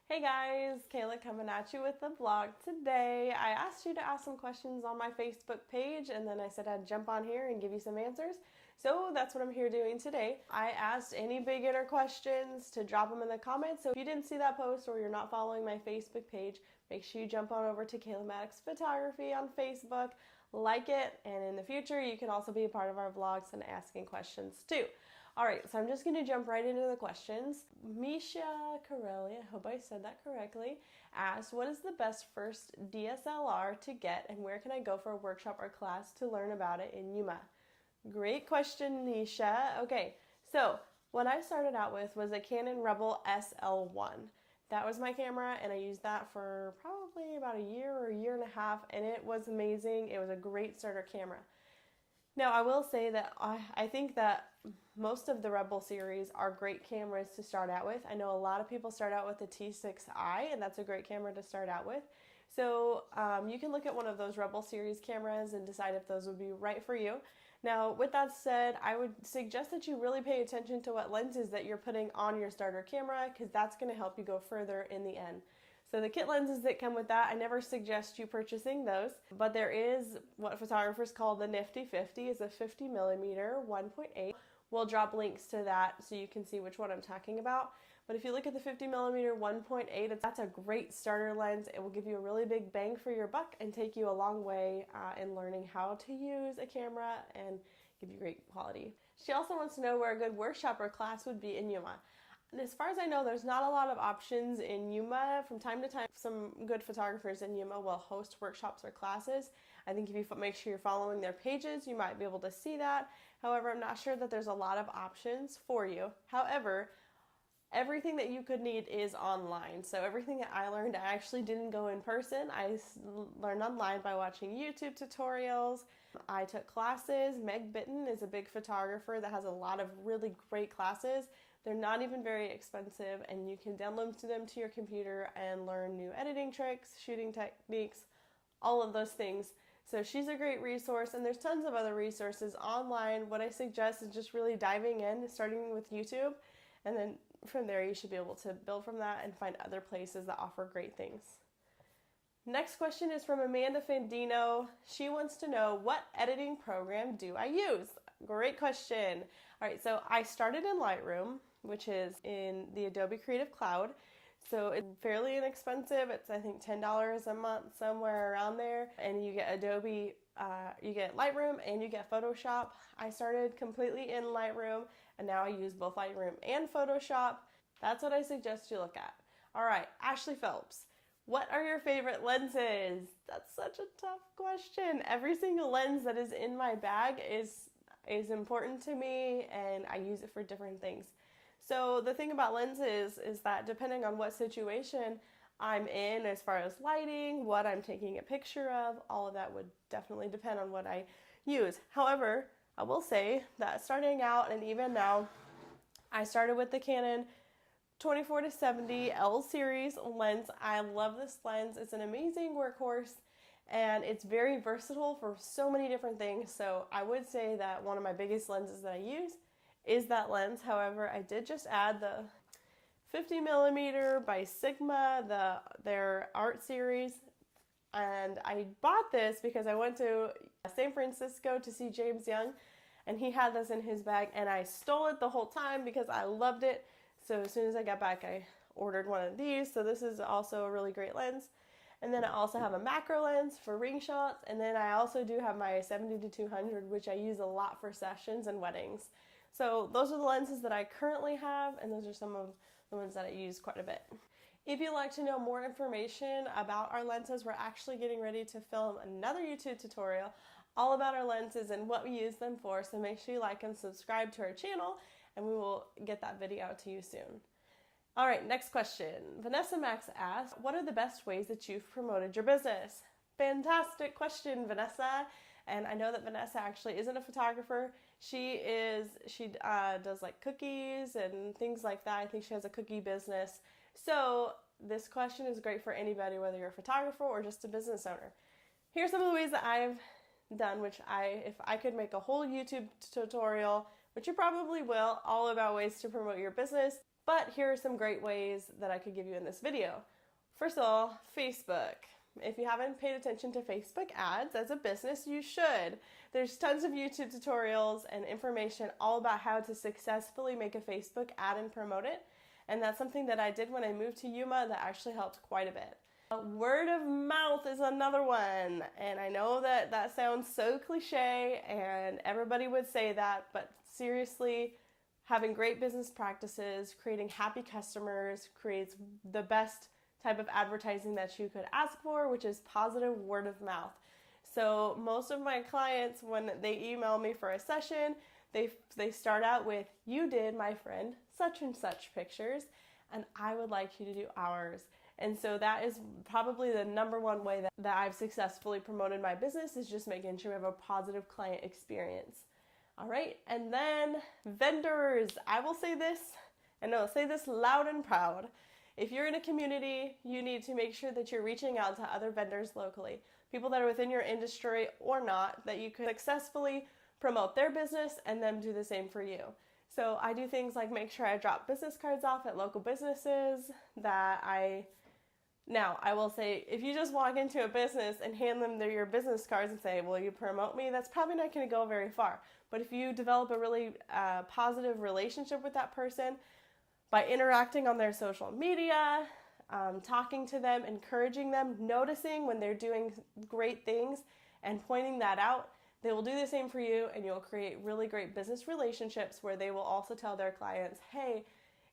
Hey guys, Kayla coming at you with the vlog today. I asked you to ask some questions on my Facebook page and then I said I'd jump on here and give you some answers. So that's what I'm here doing today. I asked any beginner questions to drop them in the comments. So if you didn't see that post or you're not following my Facebook page, make sure you jump on over to Kayla Mattox Photography on Facebook, like it, and in the future you can also be a part of our vlogs and asking questions too. Alright, so I'm just going to jump right into the questions. Misha Corelli, I hope I said that correctly, asked, what is the best first DSLR to get and where can I go for a workshop or class to learn about it in Yuma? Great question, Nisha. Okay, so what I started out with was a Canon Rebel SL1. That was my camera and I used that for probably about a year or a year and a half and it was amazing. It was a great starter camera. Now, I will say that I think that most of the Rebel series are great cameras to start out with. I know a lot of people start out with the T6i, and that's a great camera to start out with. So you can look at one of those Rebel series cameras and decide if those would be right for you. Now, with that said, I would suggest that you really pay attention to what lenses that you're putting on your starter camera because that's going to help you go further in the end. So the kit lenses that come with that, I never suggest you purchasing those, but there is what photographers call the Nifty 50, is a 50 millimeter 1.8. We'll drop links to that so you can see which one I'm talking about. But if you look at the 50 millimeter 1.8, that's a great starter lens. It will give you a really big bang for your buck and take you a long way in learning how to use a camera and give you great quality. She also wants to know where a good workshop or class would be in Yuma. And as far as I know, there's not a lot of options in Yuma. From time to time, some good photographers in Yuma will host workshops or classes. I think if you make sure you're following their pages, you might be able to see that. However, I'm not sure that there's a lot of options for you. However, everything that you could need is online. So everything that I learned, I actually didn't go in person. I learned online by watching YouTube tutorials. I took classes. Meg Bitton is a big photographer that has a lot of really great classes. They're not even very expensive and you can download them to your computer and learn new editing tricks, shooting techniques, all of those things. So she's a great resource and there's tons of other resources online. What I suggest is just really diving in, starting with YouTube, and then from there you should be able to build from that and find other places that offer great things. Next question is from Amanda Fandino. She wants to know, what editing program do I use? Great question. All right, so I started in Lightroom, which is in the Adobe Creative Cloud. So it's fairly inexpensive. It's, I think, $10 a month, somewhere around there. And you get Adobe, you get Lightroom and you get Photoshop. I started completely in Lightroom and now I use both Lightroom and Photoshop. That's what I suggest you look at. All right, Ashley Phelps. What are your favorite lenses? That's such a tough question. Every single lens that is in my bag is important to me and I use it for different things. So the thing about lenses is that depending on what situation I'm in as far as lighting, what I'm taking a picture of, all of that would definitely depend on what I use. However, I will say that starting out and even now, I started with the Canon 24-70 L series lens. I love this lens. It's an amazing workhorse and it's very versatile for so many different things. So I would say that one of my biggest lenses that I use is that lens. However, I did just add the 50 millimeter by Sigma, their art series. And I bought this because I went to San Francisco to see James Young and he had this in his bag and I stole it the whole time because I loved it. So as soon as I got back, I ordered one of these. So this is also a really great lens. And then I also have a macro lens for ring shots. And then I also do have my 70-200, which I use a lot for sessions and weddings. So those are the lenses that I currently have, and those are some of the ones that I use quite a bit. If you'd like to know more information about our lenses, we're actually getting ready to film another YouTube tutorial all about our lenses and what we use them for. So make sure you like and subscribe to our channel, and we will get that video out to you soon. All right, next question. Vanessa Max asked, what are the best ways that you've promoted your business? Fantastic question, Vanessa. And I know that Vanessa actually isn't a photographer. She does like cookies and things like that. I think she has a cookie business. So this question is great for anybody, whether you're a photographer or just a business owner. Here's some of the ways that I've done, which if I could make a whole YouTube tutorial, which you probably will, all about ways to promote your business. But here are some great ways that I could give you in this video. First of all, Facebook. If you haven't paid attention to Facebook ads as a business, you should. There's tons of YouTube tutorials and information all about how to successfully make a Facebook ad and promote it. And that's something that I did when I moved to Yuma that actually helped quite a bit. Word of mouth is another one. And I know that that sounds so cliche and everybody would say that, but seriously, having great business practices, creating happy customers creates the best type of advertising that you could ask for, which is positive word of mouth. So most of my clients, when they email me for a session, they start out with, "You did my friend such and such pictures, and I would like you to do ours." And so that is probably the number one way that I've successfully promoted my business, is just making sure we have a positive client experience. All right, and then vendors. I will say this, and I'll say this loud and proud. If you're in a community, you need to make sure that you're reaching out to other vendors locally, people that are within your industry or not, that you could successfully promote their business and them do the same for you. So I do things like make sure I drop business cards off at local businesses Now, I will say, if you just walk into a business and hand them your business cards and say, "Will you promote me?" that's probably not going to go very far. But if you develop a really positive relationship with that person by interacting on their social media, talking to them, encouraging them, noticing when they're doing great things and pointing that out, they will do the same for you, and you'll create really great business relationships where they will also tell their clients, "Hey,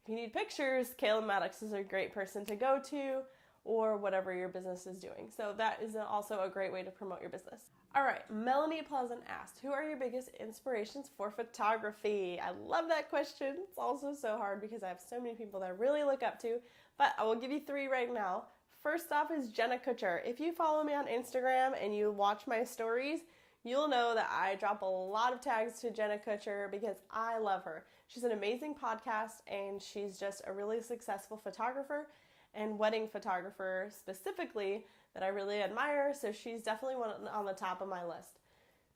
if you need pictures, Kayla Mattox is a great person to go to," or whatever your business is doing. So that is also a great way to promote your business. All right, Melanie Pleasant asked, "Who are your biggest inspirations for photography?" I love that question. It's also so hard because I have so many people that I really look up to, but I will give you 3 right now. First off is Jenna Kutcher. If you follow me on Instagram and you watch my stories, you'll know that I drop a lot of tags to Jenna Kutcher because I love her. She's an amazing podcast, and she's just a really successful photographer and wedding photographer specifically that I really admire, so she's definitely one on the top of my list.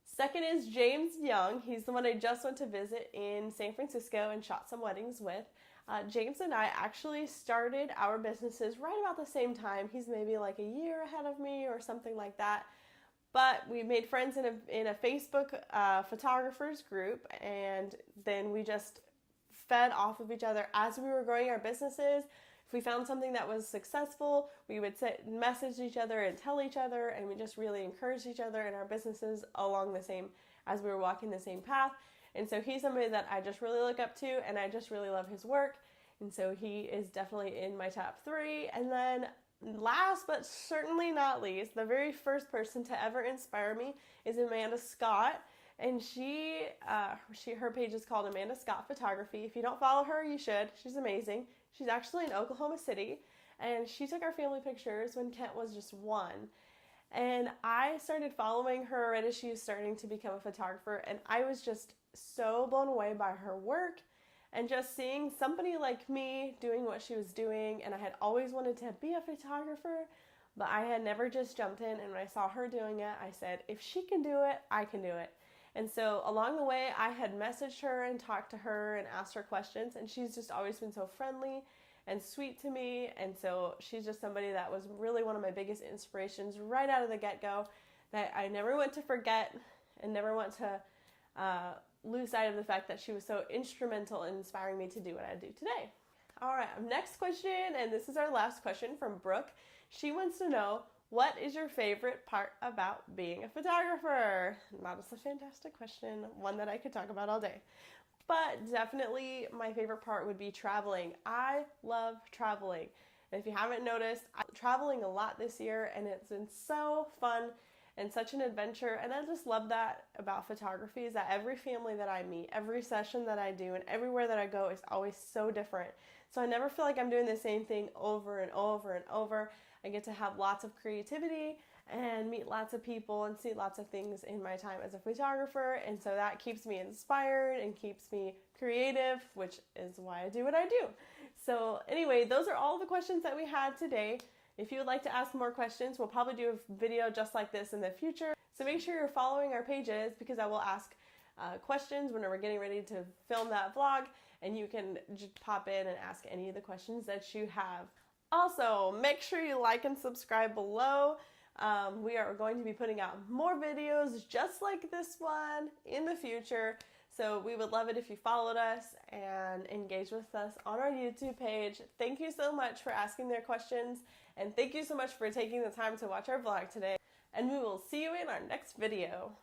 Second is James Young. He's the one I just went to visit in San Francisco and shot some weddings with. James and I actually started our businesses right about the same time. He's maybe like a year ahead of me or something like that. But we made friends in a Facebook photographers group, and then we just fed off of each other as we were growing our businesses. If we found something that was successful, we would message each other and tell each other, and we just really encouraged each other in our businesses as we were walking the same path. And so he's somebody that I just really look up to, and I just really love his work. And so he is definitely in my top 3. And then last but certainly not least, the very first person to ever inspire me is Amanda Scott. And her page is called Amanda Scott Photography. If you don't follow her, you should. She's amazing. She's actually in Oklahoma City, and she took our family pictures when Kent was just 1. And I started following her right as she was starting to become a photographer, and I was just so blown away by her work and just seeing somebody like me doing what she was doing. And I had always wanted to be a photographer, but I had never just jumped in. And when I saw her doing it, I said, if she can do it, I can do it. And so along the way, I had messaged her and talked to her and asked her questions, and she's just always been so friendly and sweet to me. And so she's just somebody that was really one of my biggest inspirations right out of the get-go, that I never want to forget and never want to lose sight of the fact that she was so instrumental in inspiring me to do what I do today. All right, next question, and this is our last question from Brooke. She wants to know, what is your favorite part about being a photographer? That is a fantastic question, one that I could talk about all day. But definitely my favorite part would be traveling. I love traveling. And if you haven't noticed, I'm traveling a lot this year, and it's been so fun and such an adventure. And I just love that about photography, is that every family that I meet, every session that I do, and everywhere that I go is always so different. So I never feel like I'm doing the same thing over and over and over. I get to have lots of creativity and meet lots of people and see lots of things in my time as a photographer. And so that keeps me inspired and keeps me creative, which is why I do what I do. So anyway, those are all the questions that we had today. If you would like to ask more questions, we'll probably do a video just like this in the future. So make sure you're following our pages, because I will ask questions when we're getting ready to film that vlog. and you can just pop in and ask any of the questions that you have. Also, make sure you like and subscribe below. We are going to be putting out more videos just like this one in the future. So we would love it if you followed us and engaged with us on our YouTube page. Thank you so much for asking their questions, and thank you so much for taking the time to watch our vlog today. And we will see you in our next video.